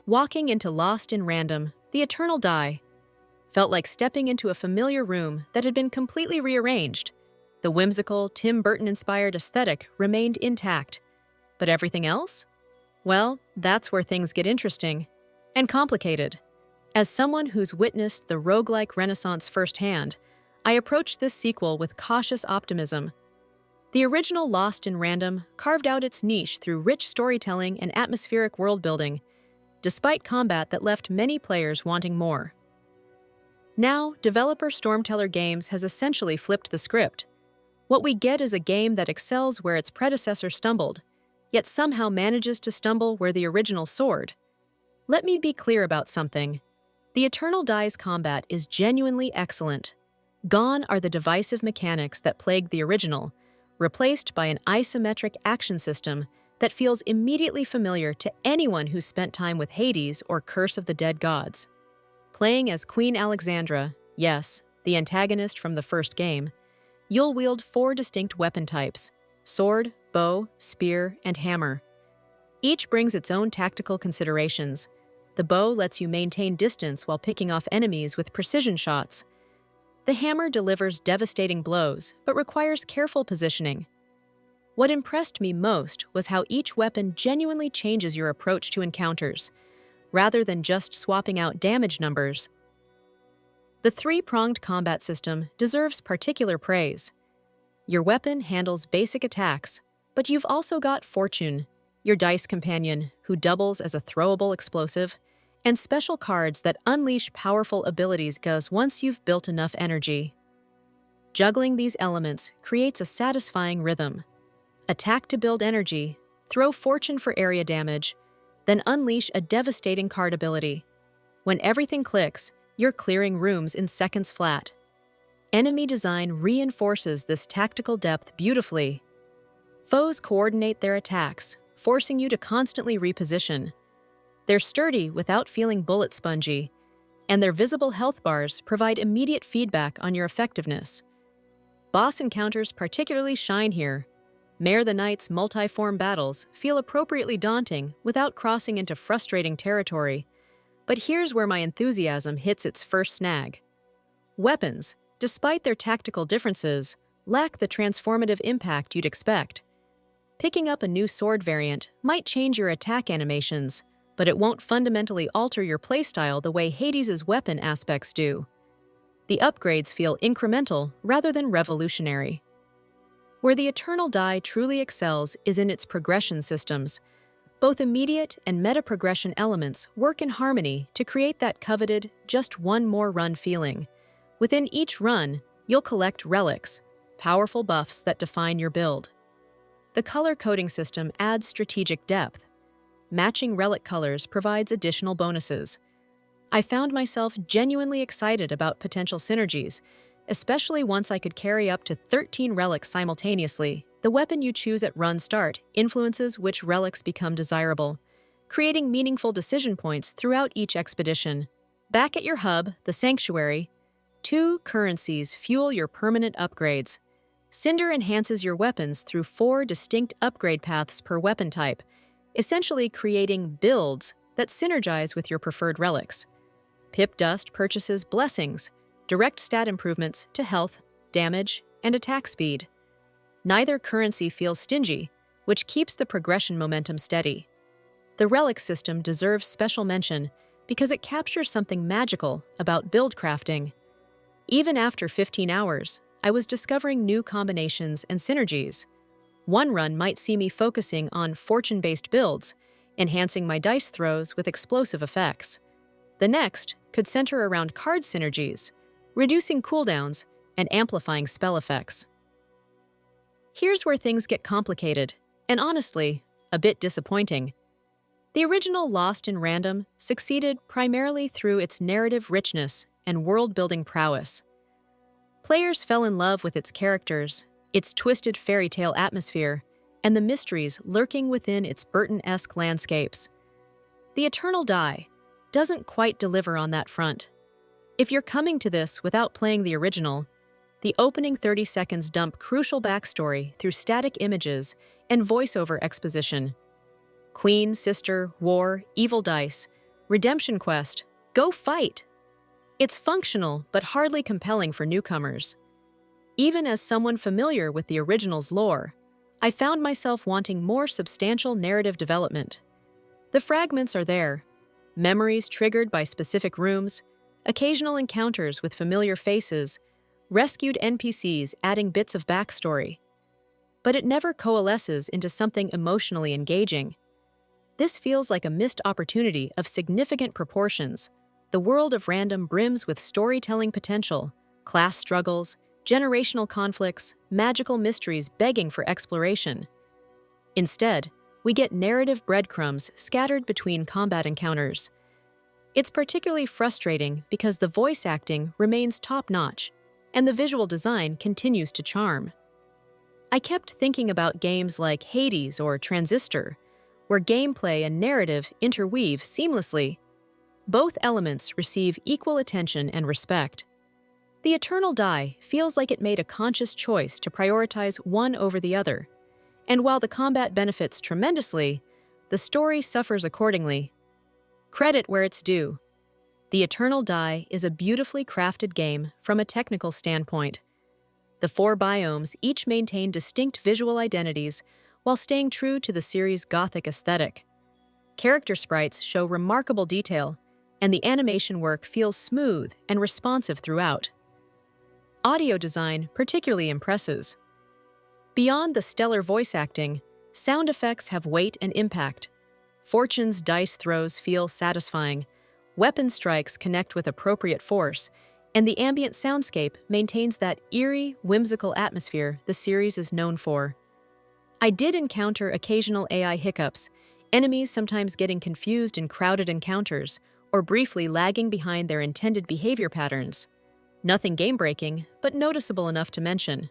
Walking into Lost in Random, the Eternal Die, felt like stepping into a familiar room that had been completely rearranged. The whimsical, Tim Burton-inspired aesthetic remained intact. But everything else? Well, that's where things get interesting and complicated. As someone who's witnessed the roguelike renaissance firsthand, I approach this sequel with cautious optimism. The original Lost in Random carved out its niche through rich storytelling and atmospheric world-building, despite combat that left many players wanting more. Now, developer Stormteller Games has essentially flipped the script. What we get is a game that excels where its predecessor stumbled, yet somehow manages to stumble where the original soared. Let me be clear about something. The Eternal Die's combat is genuinely excellent. Gone are the divisive mechanics that plagued the original, replaced by an isometric action system that feels immediately familiar to anyone who's spent time with Hades or Curse of the Dead Gods. Playing as Queen Alexandra, yes, the antagonist from the first game, you'll wield 4 distinct weapon types: sword, bow, spear, and hammer. Each brings its own tactical considerations. The bow lets you maintain distance while picking off enemies with precision shots. The hammer delivers devastating blows, but requires careful positioning. What impressed me most was how each weapon genuinely changes your approach to encounters, rather than just swapping out damage numbers. The 3-pronged combat system deserves particular praise. Your weapon handles basic attacks, but you've also got Fortune, your dice companion, who doubles as a throwable explosive, and special cards that unleash powerful abilities once you've built enough energy. Juggling these elements creates a satisfying rhythm. Attack to build energy, throw Fortune for area damage, then unleash a devastating card ability. When everything clicks, you're clearing rooms in seconds flat. Enemy design reinforces this tactical depth beautifully. Foes coordinate their attacks, forcing you to constantly reposition. They're sturdy without feeling bullet spongy, and their visible health bars provide immediate feedback on your effectiveness. Boss encounters particularly shine here. Mare the Knight's multi-form battles feel appropriately daunting without crossing into frustrating territory. But here's where my enthusiasm hits its first snag. Weapons, despite their tactical differences, lack the transformative impact you'd expect. Picking up a new sword variant might change your attack animations, but it won't fundamentally alter your playstyle the way Hades' weapon aspects do. The upgrades feel incremental rather than revolutionary. Where the Eternal Die truly excels is in its progression systems. Both immediate and meta-progression elements work in harmony to create that coveted, just one more run feeling. Within each run, you'll collect relics, powerful buffs that define your build. The color coding system adds strategic depth. Matching relic colors provides additional bonuses. I found myself genuinely excited about potential synergies, especially once I could carry up to 13 relics simultaneously. The weapon you choose at run start influences which relics become desirable, creating meaningful decision points throughout each expedition. Back at your hub, the Sanctuary, 2 currencies fuel your permanent upgrades. Cinder enhances your weapons through 4 distinct upgrade paths per weapon type, essentially creating builds that synergize with your preferred relics. Pip Dust purchases blessings, direct stat improvements to health, damage, and attack speed. Neither currency feels stingy, which keeps the progression momentum steady. The relic system deserves special mention because it captures something magical about build crafting. Even after 15 hours, I was discovering new combinations and synergies. One run might see me focusing on fortune-based builds, enhancing my dice throws with explosive effects. The next could center around card synergies, reducing cooldowns and amplifying spell effects. Here's where things get complicated, and honestly, a bit disappointing. The original Lost in Random succeeded primarily through its narrative richness and world-building prowess. Players fell in love with its characters, its twisted fairy tale atmosphere, and the mysteries lurking within its Burton-esque landscapes. The Eternal Die doesn't quite deliver on that front. If you're coming to this without playing the original, the opening 30 seconds dump crucial backstory through static images and voiceover exposition. Queen, sister, war, evil dice, Redemption quest. Go fight! It's functional, but hardly compelling for newcomers. Even as someone familiar with the original's lore, I found myself wanting more substantial narrative development. The fragments are there, memories triggered by specific rooms, occasional encounters with familiar faces, rescued NPCs adding bits of backstory. But it never coalesces into something emotionally engaging. This feels like a missed opportunity of significant proportions. The world of Random brims with storytelling potential, class struggles, generational conflicts, magical mysteries begging for exploration. Instead, we get narrative breadcrumbs scattered between combat encounters. It's particularly frustrating because the voice acting remains top-notch, and the visual design continues to charm. I kept thinking about games like Hades or Transistor, where gameplay and narrative interweave seamlessly. Both elements receive equal attention and respect. The Eternal Die feels like it made a conscious choice to prioritize one over the other, and while the combat benefits tremendously, the story suffers accordingly. Credit where it's due. The Eternal Die is a beautifully crafted game from a technical standpoint. The 4 biomes each maintain distinct visual identities while staying true to the series' gothic aesthetic. Character sprites show remarkable detail, and the animation work feels smooth and responsive throughout. Audio design particularly impresses. Beyond the stellar voice acting, sound effects have weight and impact. Fortune's dice throws feel satisfying, weapon strikes connect with appropriate force, and the ambient soundscape maintains that eerie, whimsical atmosphere the series is known for. I did encounter occasional AI hiccups, enemies sometimes getting confused in crowded encounters, or briefly lagging behind their intended behavior patterns. Nothing game-breaking, but noticeable enough to mention.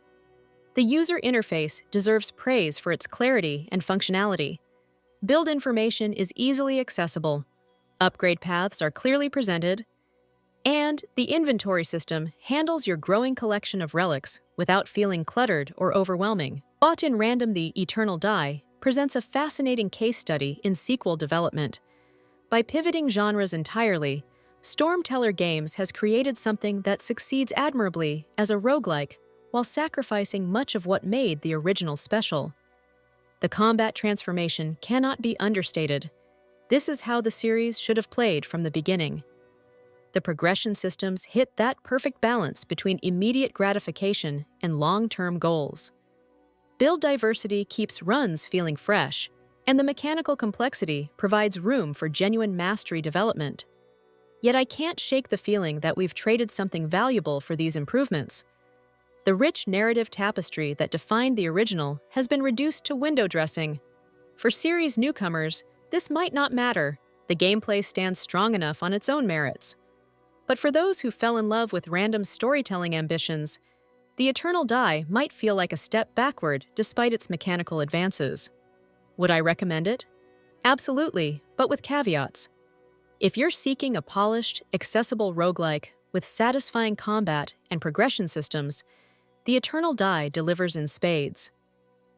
The user interface deserves praise for its clarity and functionality. Build information is easily accessible, upgrade paths are clearly presented, and the inventory system handles your growing collection of relics without feeling cluttered or overwhelming. Burton-inspired The Eternal Die presents a fascinating case study in sequel development. By pivoting genres entirely, Stormteller Games has created something that succeeds admirably as a roguelike while sacrificing much of what made the original special. The combat transformation cannot be understated. This is how the series should have played from the beginning. The progression systems hit that perfect balance between immediate gratification and long-term goals. Build diversity keeps runs feeling fresh, and the mechanical complexity provides room for genuine mastery development. Yet I can't shake the feeling that we've traded something valuable for these improvements. The rich narrative tapestry that defined the original has been reduced to window dressing. For series newcomers, this might not matter. The gameplay stands strong enough on its own merits. But for those who fell in love with Random storytelling ambitions, The Eternal Die might feel like a step backward despite its mechanical advances. Would I recommend it? Absolutely, but with caveats. If you're seeking a polished, accessible roguelike with satisfying combat and progression systems, The Eternal Die delivers in spades.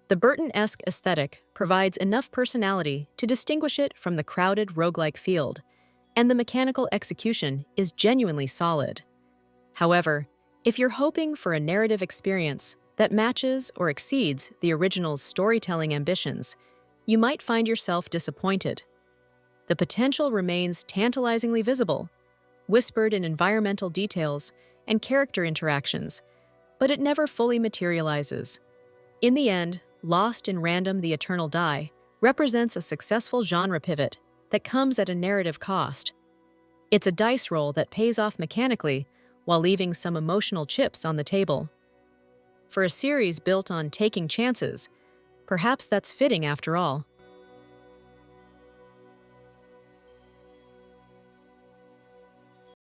The Burton-esque aesthetic provides enough personality to distinguish it from the crowded roguelike field, and the mechanical execution is genuinely solid. However, if you're hoping for a narrative experience that matches or exceeds the original's storytelling ambitions, you might find yourself disappointed. The potential remains tantalizingly visible, whispered in environmental details and character interactions, but it never fully materializes. In the end, Lost in Random The Eternal Die represents a successful genre pivot that comes at a narrative cost. It's a dice roll that pays off mechanically while leaving some emotional chips on the table. For a series built on taking chances, perhaps that's fitting after all.